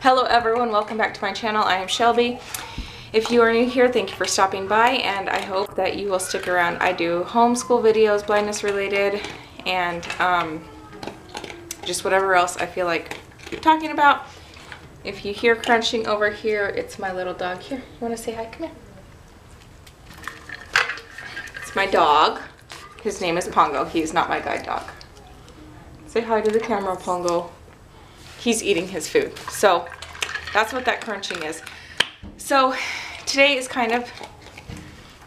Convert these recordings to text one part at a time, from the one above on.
Hello everyone, welcome back to my channel. I am Shelby. If you are new here, thank you for stopping by, and I hope that you will stick around. I do homeschool videos, blindness related, and just whatever else I feel like talking about. If you hear crunching over here, it's my little dog. Here, you want to say hi? Come here. It's my dog. His name is Pongo. He's not my guide dog. Say hi to the camera, Pongo. He's eating his food. So that's what that crunching is. So today is kind of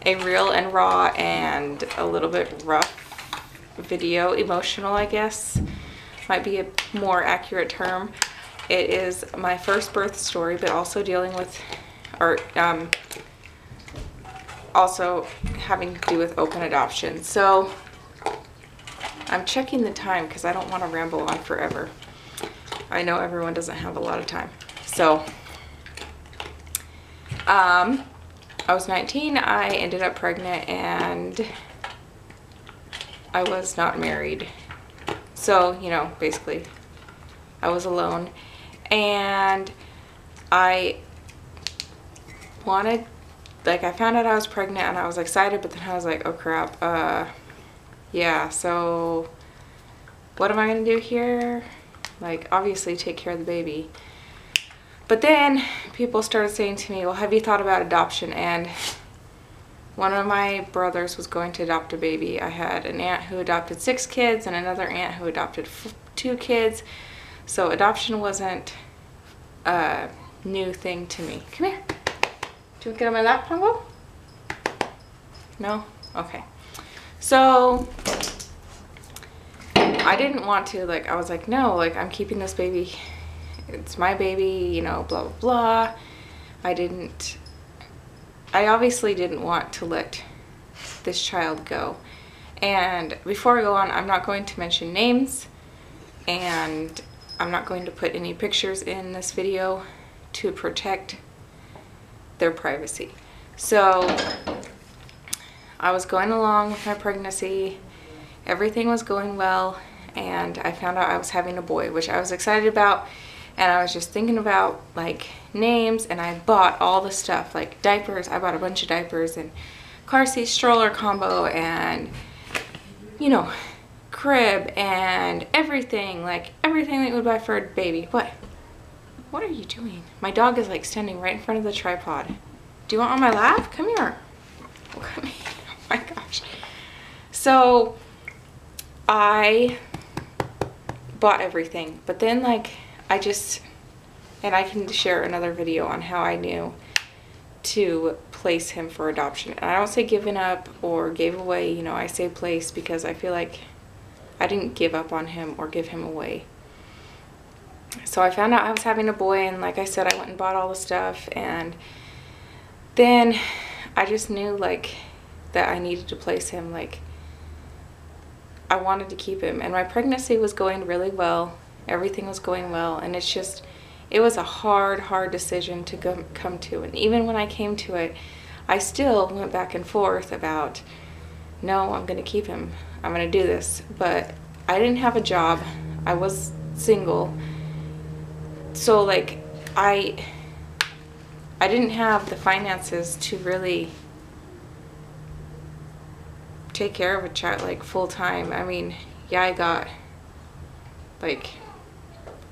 a real and raw and a little bit rough video, emotional I guess, might be a more accurate term. It is my first birth story, but also dealing with, or also having to do with open adoption. So I'm checking the time because I don't want to ramble on forever. I know everyone doesn't have a lot of time. So I was 19, I ended up pregnant, and I was not married. So, you know, basically I was alone, and I wanted, like, I found out I was pregnant and I was excited, but then I was like, oh crap, yeah, so what am I gonna do here? Like, obviously take care of the baby. But then people started saying to me, well, have you thought about adoption? And one of my brothers was going to adopt a baby. I had an aunt who adopted 6 kids and another aunt who adopted 2 kids. So adoption wasn't a new thing to me. Come here. Do you want to get on my lap, Pongo? No? Okay. So I didn't want to, like, I was like, no, like, I'm keeping this baby. It's my baby, you know, blah, blah, blah. I obviously didn't want to let this child go. And before I go on, I'm not going to mention names, and I'm not going to put any pictures in this video to protect their privacy. So I was going along with my pregnancy. Everything was going well, and I found out I was having a boy, which I was excited about. And I was just thinking about, like, names, and I bought all the stuff, like diapers. I bought a bunch of diapers and car seat stroller combo and, you know, crib and everything, like everything that you would buy for a baby. What are you doing? My dog is, like, standing right in front of the tripod. Do you want on my lap? Come here. Oh, come here. Oh my gosh. So I bought everything, but then, like, and I can share another video on how I knew to place him for adoption. And I don't say given up or gave away, you know, I say place because I feel like I didn't give up on him or give him away. So I found out I was having a boy, and like I said, I went and bought all the stuff, and then I just knew, like, that I needed to place him. Like, I wanted to keep him, and my pregnancy was going really well. Everything was going well, and it's just, it was a hard decision to come to. And even when I came to it, I still went back and forth about, no, I'm going to keep him. I'm going to do this. But I didn't have a job. I was single. So, like, I didn't have the finances to really take care of a child, like, full time. I mean, yeah, I got, like,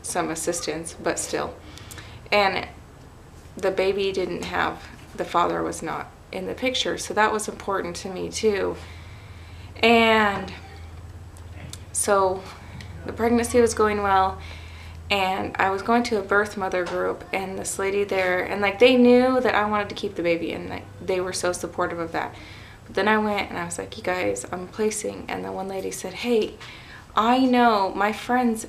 some assistance, but still. And the baby didn't have, the father was not in the picture, so that was important to me too. And so the pregnancy was going well, and I was going to a birth mother group, and this lady there, and, like, they knew that I wanted to keep the baby, and, like, they were so supportive of that. But then I went and I was like, you guys, I'm placing. And the one lady said, hey, I know my friend's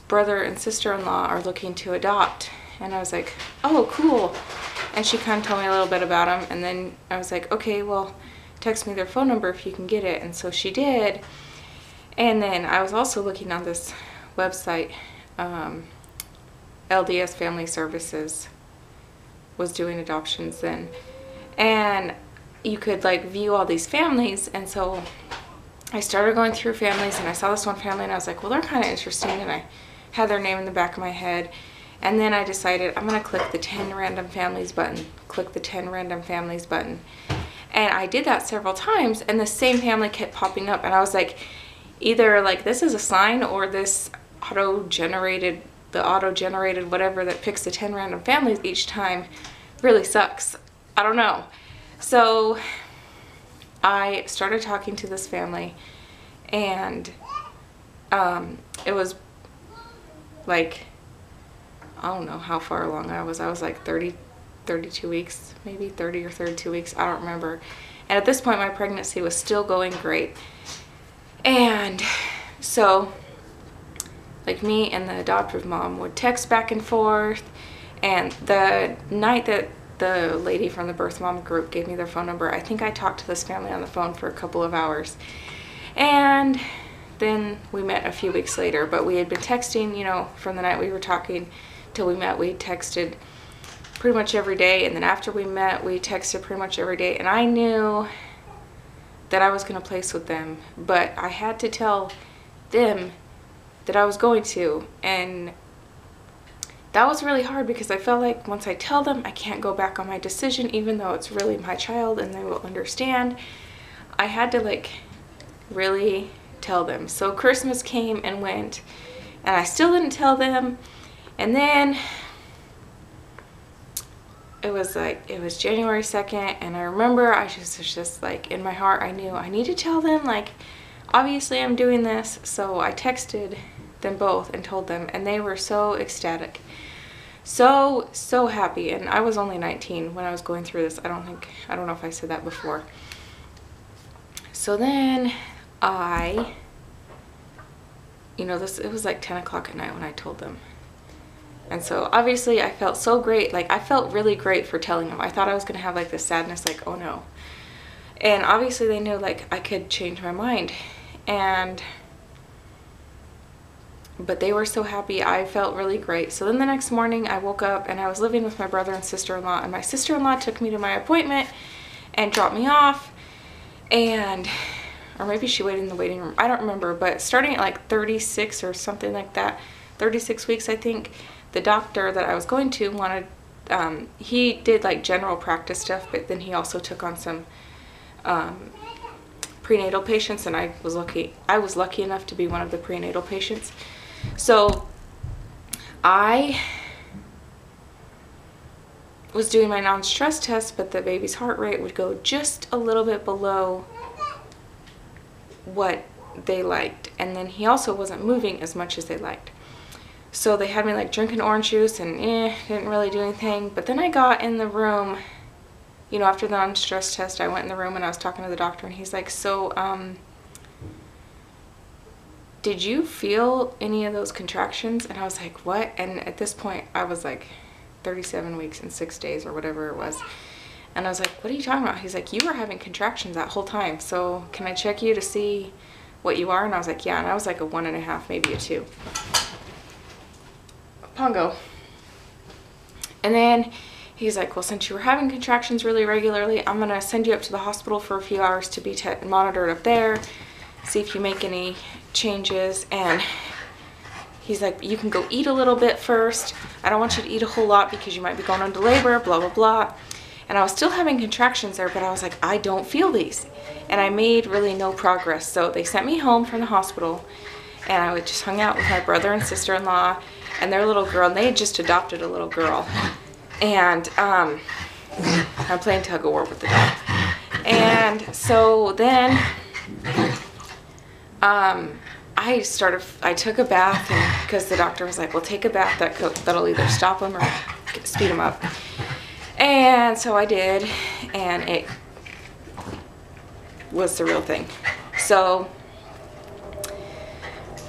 brother and sister-in-law are looking to adopt. And I was like, oh, cool. And she kind of told me a little bit about them, and then I was like, okay, well, text me their phone number if you can get it. And so she did. And then I was also looking on this website, LDS Family Services was doing adoptions then, and you could, like, view all these families. And so I started going through families, and I saw this one family, and I was like, well, they're kind of interesting, and I had their name in the back of my head. And then I decided I'm gonna click the 10 random families button, click the 10 random families button. And I did that several times, and the same family kept popping up, and I was like, either like this is a sign, or this auto-generated whatever that picks the 10 random families each time really sucks. I don't know. So I started talking to this family, and it was like, I don't know how far along I was like 32 weeks, maybe 30 or 32 weeks, I don't remember. And at this point my pregnancy was still going great. And so like me and the adoptive mom would text back and forth, and the night that the lady from the birth mom group gave me their phone number, I think I talked to this family on the phone for a couple of hours. And then we met a few weeks later, but we had been texting, you know, from the night we were talking till we met. We texted pretty much every day, and then after we met we texted pretty much every day. And I knew that I was going to place with them, but I had to tell them that I was going to, and that was really hard because I felt like once I tell them, I can't go back on my decision, even though it's really my child and they will understand. I had to like really tell them. So Christmas came and went, and I still didn't tell them. And then it was January 2nd, and I remember I was just like, in my heart I knew I need to tell them, like, obviously I'm doing this. So I texted them both and told them, and they were so ecstatic, so happy. And I was only 19 when I was going through this. I don't know if I said that before. So then you know, it was like 10 o'clock at night when I told them. And so obviously I felt so great. Like, I felt really great for telling them. I thought I was gonna have like this sadness, like, oh no. And obviously they knew like I could change my mind. But they were so happy. I felt really great. So then the next morning I woke up, and I was living with my brother and sister-in-law, and my sister-in-law took me to my appointment and dropped me off. And, or maybe she waited in the waiting room, I don't remember. But starting at like 36 or something like that, 36 weeks I think, the doctor that I was going to wanted, he did like general practice stuff, but then he also took on some prenatal patients, and I was lucky enough to be one of the prenatal patients. So I was doing my non-stress test, but the baby's heart rate would go just a little bit below what they liked, and then he also wasn't moving as much as they liked. So they had me like drinking orange juice, and didn't really do anything. But then I got in the room, you know, after the non-stress test, I went in the room and I was talking to the doctor, and he's like, so did you feel any of those contractions? And I was like, what? And at this point I was like 37 weeks and 6 days or whatever it was. And I was like, what are you talking about? He's like, you were having contractions that whole time, so can I check you to see what you are? And I was like, yeah. And I was like a 1.5, maybe a 2. Pongo. And then he's like, well, since you were having contractions really regularly, I'm gonna send you up to the hospital for a few hours to be monitored up there, see if you make any changes. And he's like, you can go eat a little bit first. I don't want you to eat a whole lot because you might be going into labor, blah blah blah. And I was still having contractions there, but I was like, I don't feel these. And I made really no progress. So they sent me home from the hospital, and I just hung out with my brother and sister-in-law and their little girl, and they had just adopted a little girl. And I'm playing tug of war with the dog. And so then I took a bath, and because the doctor was like, well, take a bath, that'll either stop them or speed them up. And so I did, and it was the real thing. So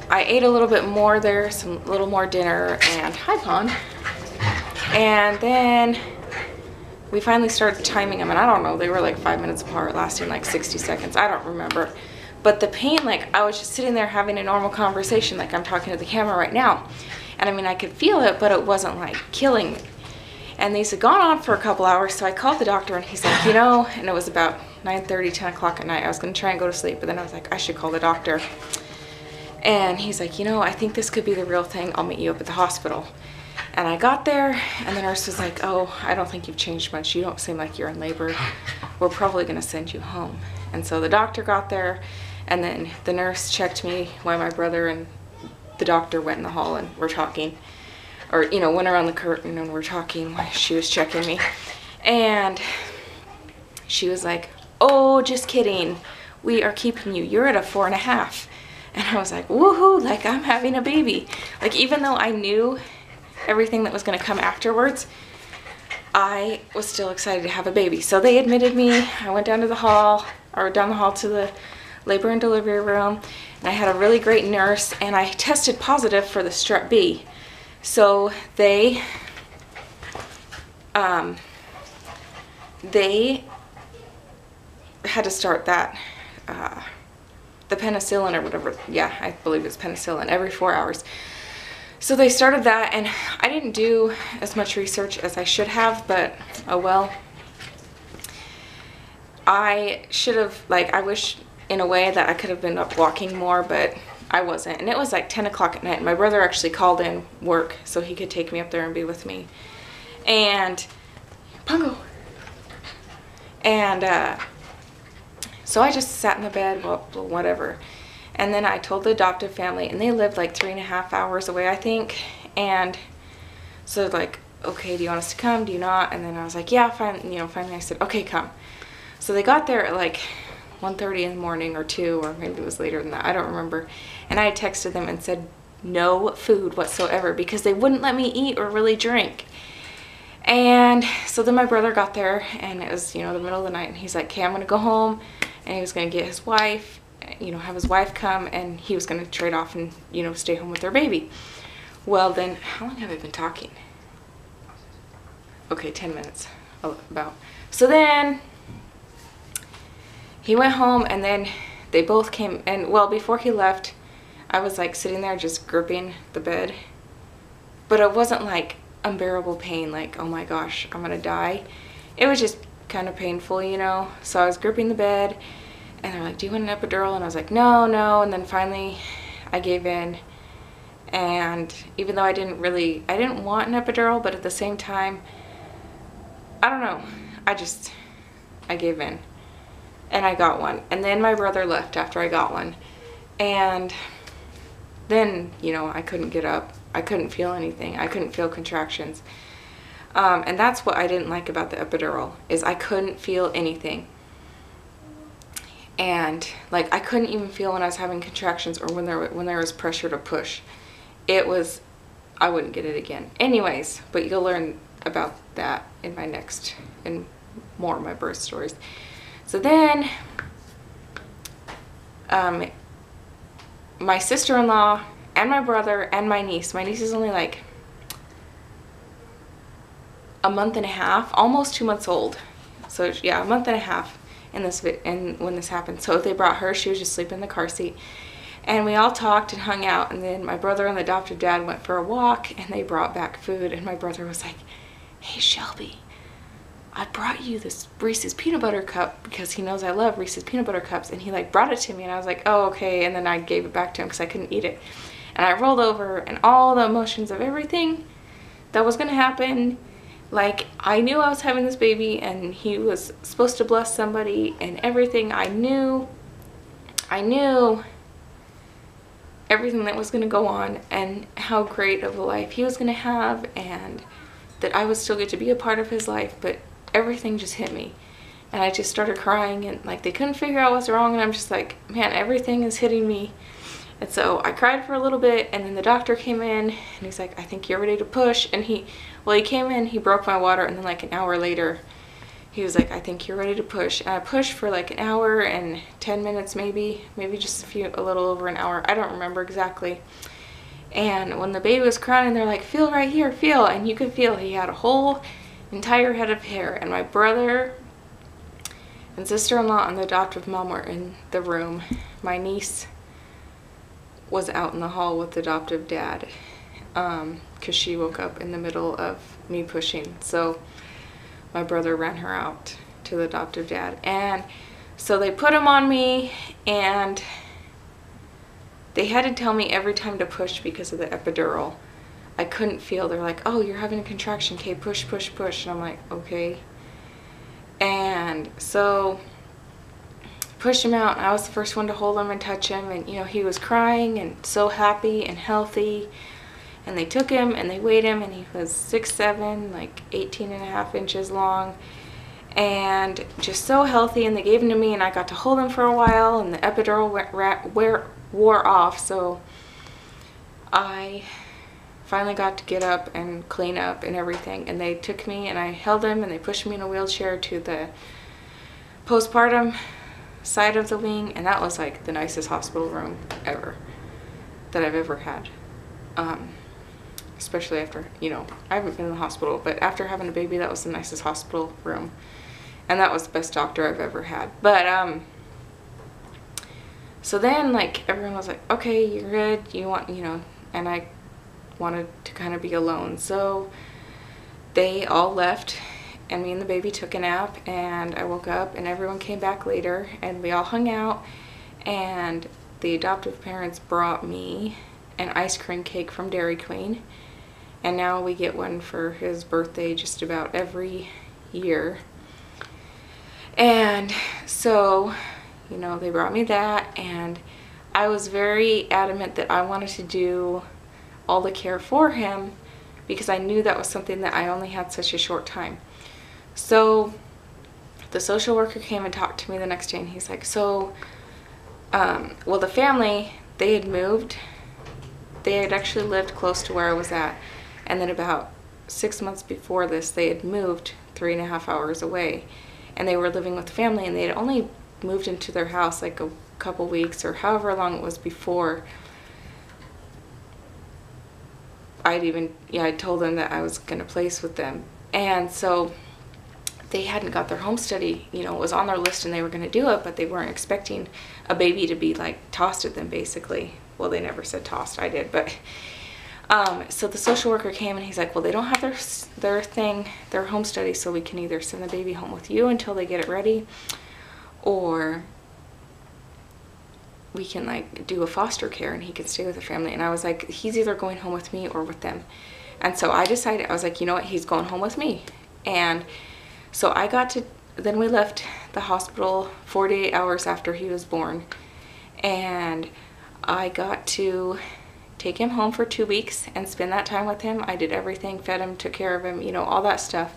I ate a little bit more there, a little more dinner, and hi Pond. And then we finally started timing them, and I don't know, they were like 5 minutes apart, lasting like 60 seconds. I don't remember. But the pain, like, I was just sitting there having a normal conversation like I'm talking to the camera right now. And I mean, I could feel it, but it wasn't like killing me. And these had gone on for a couple hours, so I called the doctor, and he's like, you know, and it was about 9:30, 10 o'clock at night. I was going to try and go to sleep, but then I was like, I should call the doctor. And he's like, you know, I think this could be the real thing. I'll meet you up at the hospital. And I got there, and the nurse was like, oh, I don't think you've changed much. You don't seem like you're in labor. We're probably going to send you home. And so the doctor got there, and then the nurse checked me while my brother and the doctor went in the hall and were talking. Or, you know, went around the curtain and were talking while she was checking me. And she was like, oh, just kidding. We are keeping you. You're at a 4.5. And I was like, woohoo, like I'm having a baby. Like, even though I knew everything that was going to come afterwards, I was still excited to have a baby. So they admitted me. I went down to the hall, or down the hall to the labor and delivery room, and I had a really great nurse, and I tested positive for the strep B. So they had to start that the penicillin or whatever. Yeah, I believe it's penicillin every 4 hours. So they started that, and I didn't do as much research as I should have, but oh well. I should have, like, I wish in a way that I could have been up walking more, but I wasn't. And it was like 10 o'clock at night. My brother actually called in work so he could take me up there and be with me. And, Pungo. And so I just sat in the bed, well, whatever. And then I told the adoptive family, and they lived like 3.5 hours away, I think. And so like, okay, do you want us to come? Do you not? And then I was like, yeah, fine. You know, finally I said, okay, come. So they got there at like 1:30 in the morning or 2, or maybe it was later than that. I don't remember. And I had texted them and said no food whatsoever because they wouldn't let me eat or really drink. And so then my brother got there, and it was, you know, the middle of the night, and he's like, okay, I'm going to go home. And he was going to get his wife, you know, have his wife come, and he was going to trade off and, you know, stay home with their baby. Well, then, how long have I been talking? Okay, 10 minutes, about. So then he went home, and then they both came, and well, before he left, I was like sitting there just gripping the bed, but it wasn't like unbearable pain, like, oh my gosh, I'm gonna die. It was just kind of painful, you know. So I was gripping the bed, and they're like, do you want an epidural? And I was like, no, no. And then finally I gave in, and even though I didn't want an epidural, but at the same time, I don't know, I gave in, and I got one. And then my brother left after I got one, and then, you know, I couldn't get up. I couldn't feel anything. I couldn't feel contractions. And that's what I didn't like about the epidural, is I couldn't feel anything. And like, I couldn't even feel when I was having contractions or when there was pressure to push. It was, I wouldn't get it again. Anyways, but you'll learn about that in more of my birth stories. So then, my sister-in-law and my brother and my niece is only like a month and a half, almost 2 months old. So yeah, a month and a half when this happened. So they brought her, she was just sleeping in the car seat. And we all talked and hung out, and then my brother and the adoptive dad went for a walk, and they brought back food, and my brother was like, hey Shelby, I brought you this Reese's peanut butter cup because he knows I love Reese's peanut butter cups, and he like brought it to me, and I was like, oh, okay. And then I gave it back to him because I couldn't eat it. And I rolled over, and all the emotions of everything that was gonna happen, like, I knew I was having this baby, and he was supposed to bless somebody, and everything. I knew everything that was going to go on, and how great of a life he was going to have, and that I would still get to be a part of his life. But everything just hit me, and I just started crying, and like, they couldn't figure out what's wrong, and I'm just like, man, everything is hitting me. And so I cried for a little bit, and then the doctor came in, and he's like, I think you're ready to push. And he came in, he broke my water, and then like an hour later, he was like, I think you're ready to push. And I pushed for like an hour and 10 minutes, maybe just a little over an hour. I don't remember exactly. And when the baby was crying, they're like, feel right here, feel. And you could feel he had a whole entire head of hair. And my brother and sister-in-law and the adoptive mom were in the room. My niece was out in the hall with the adoptive dad, because she woke up in the middle of me pushing. So my brother ran her out to the adoptive dad, and so they put him on me, and they had to tell me every time to push because of the epidural. I couldn't feel. They're like, oh, you're having a contraction, okay, push, push, push. And I'm like, okay. And so pushed him out, and I was the first one to hold him and touch him, and you know, he was crying and so happy and healthy. And they took him and they weighed him, and he was 6'7", like 18.5 inches long, and just so healthy. And they gave him to me, and I got to hold him for a while, and the epidural wore off, so I finally got to get up and clean up and everything. And they took me and I held him, and they pushed me in a wheelchair to the postpartum side of the wing, and that was like the nicest hospital room ever that I've ever had. Especially after, you know, I haven't been in the hospital, but after having a baby, that was the nicest hospital room. And that was the best doctor I've ever had. But, so then, like, everyone was like, okay, you're good, you want, you know, and I wanted to kind of be alone. So they all left, and me and the baby took a nap, and I woke up, and everyone came back later, and we all hung out, and the adoptive parents brought me an ice cream cake from Dairy Queen. And now we get one for his birthday just about every year. And so, you know, they brought me that, and I was very adamant that I wanted to do all the care for him because I knew that was something that I only had such a short time. So the social worker came and talked to me the next day, and he's like, so, well, the family, they had moved. They had actually lived close to where I was at. And then about 6 months before this, they had moved 3.5 hours away. And they were living with the family, and they had only moved into their house like a couple weeks or however long it was before I told them that I was going to place with them. And so they hadn't got their home study, you know, it was on their list and they were going to do it, but they weren't expecting a baby to be like tossed at them, basically. Well, they never said tossed, I did, but so the social worker came, and he's like, well, they don't have their home study, so we can either send the baby home with you until they get it ready, or we can like do a foster care and he can stay with the family. And I was like, he's either going home with me or with them. And so I decided, I was like, you know what, he's going home with me. And so then we left the hospital 48 hours after he was born, and I got to take him home for 2 weeks and spend that time with him. I did everything, fed him, took care of him, you know, all that stuff.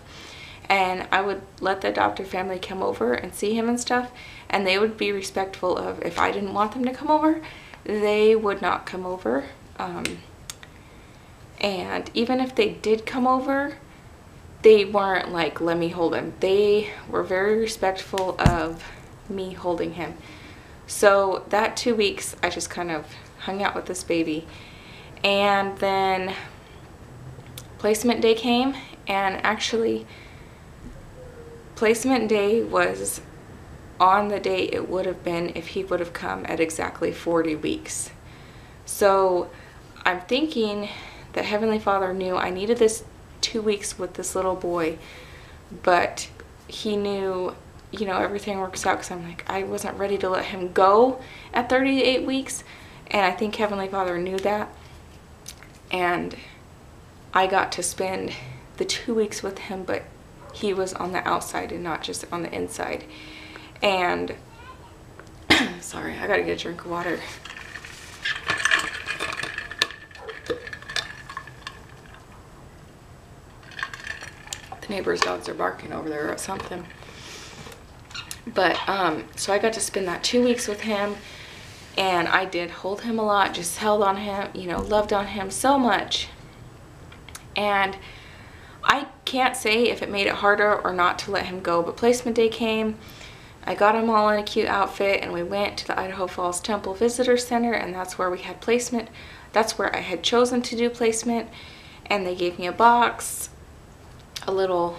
And I would let the adoptive family come over and see him and stuff, and they would be respectful of, if I didn't want them to come over, they would not come over. And even if they did come over, they weren't like, let me hold him. They were very respectful of me holding him. So that 2 weeks, I just kind of hung out with this baby. And then placement day came, and actually placement day was on the day it would have been if he would have come at exactly 40 weeks. So I'm thinking that Heavenly Father knew I needed this 2 weeks with this little boy, but he knew, you know, everything works out, because I'm like, I wasn't ready to let him go at 38 weeks, and I think Heavenly Father knew that. And I got to spend the 2 weeks with him, but he was on the outside and not just on the inside. And sorry, I gotta get a drink of water. The neighbor's dogs are barking over there or something. But so I got to spend that 2 weeks with him, and I did hold him a lot, just held on him, you know, loved on him so much. And I can't say if it made it harder or not to let him go, but placement day came. I got him all in a cute outfit, and we went to the Idaho Falls Temple Visitor Center, and that's where we had placement. That's where I had chosen to do placement, and they gave me a box, a little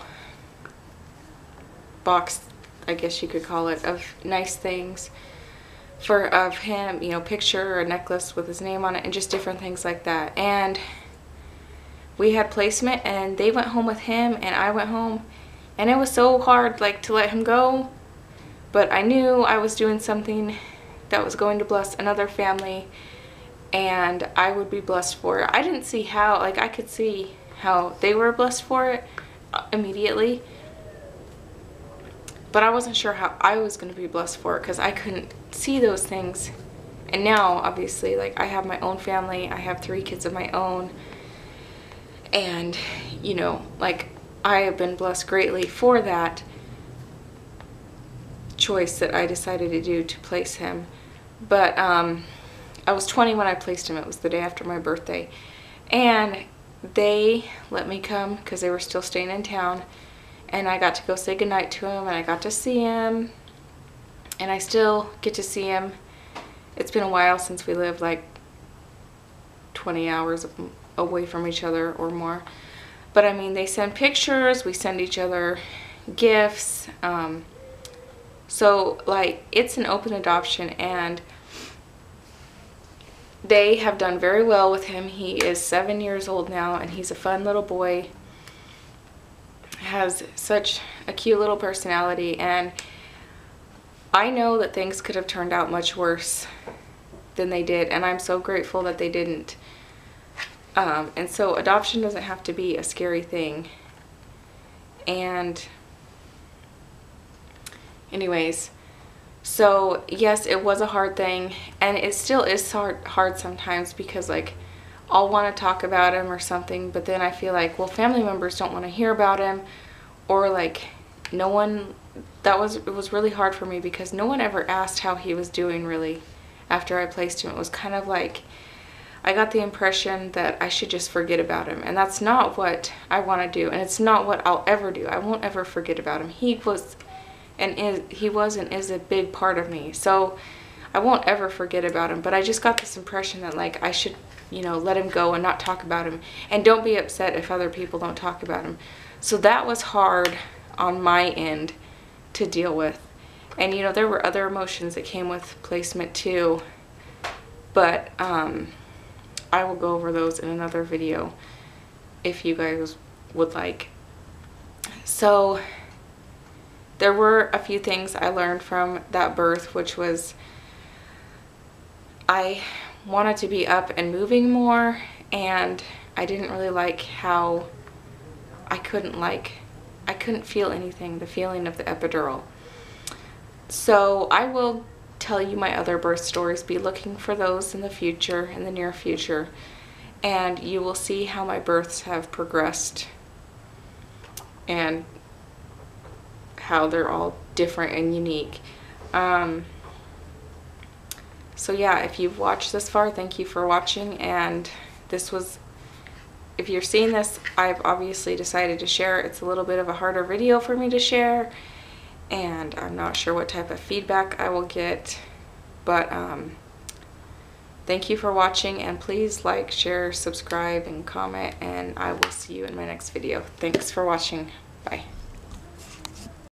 box, I guess you could call it, of nice things of him, you know, picture or a necklace with his name on it, and just different things like that. And we had placement, and they went home with him, and I went home, and it was so hard, like, to let him go, but I knew I was doing something that was going to bless another family, and I would be blessed for it. I didn't see how, like, I could see how they were blessed for it immediately, but I wasn't sure how I was going to be blessed for it because I couldn't see those things. And now, obviously, like, I have my own family. I have 3 kids of my own. And, you know, like, I have been blessed greatly for that choice that I decided to do to place him. But I was 20 when I placed him. It was the day after my birthday. And they let me come because they were still staying in town. And I got to go say goodnight to him, and I got to see him. And I still get to see him. It's been a while since we lived like 20 hours away from each other or more. But I mean, they send pictures, we send each other gifts. So like, it's an open adoption, and they have done very well with him. He is 7 years old now, and he's a fun little boy. Has such a cute little personality, and I know that things could have turned out much worse than they did, and I'm so grateful that they didn't. And so adoption doesn't have to be a scary thing. And anyways, so yes, it was a hard thing, and it still is hard sometimes, because like, I'll want to talk about him or something, but then I feel like, well, family members don't want to hear about him, or like, no one, it was really hard for me because no one ever asked how he was doing really after I placed him. It was kind of like, I got the impression that I should just forget about him, and that's not what I want to do, and it's not what I'll ever do. I won't ever forget about him. He was and is a big part of me, so I won't ever forget about him. But I just got this impression that like, I should, you know, let him go and not talk about him, and don't be upset if other people don't talk about him. So that was hard on my end to deal with. And you know, there were other emotions that came with placement too, but I will go over those in another video if you guys would like. So there were a few things I learned from that birth, which was I wanted to be up and moving more, and I didn't really like how I couldn't feel anything, the feeling of the epidural. So I will tell you my other birth stories. Be looking for those in the future, in the near future, and you will see how my births have progressed and how they're all different and unique. So yeah, if you've watched this far, thank you for watching. And this was, if you're seeing this, I've obviously decided to share. It's a little bit of a harder video for me to share, and I'm not sure what type of feedback I will get, but thank you for watching, and please like, share, subscribe, and comment, and I will see you in my next video. Thanks for watching. Bye.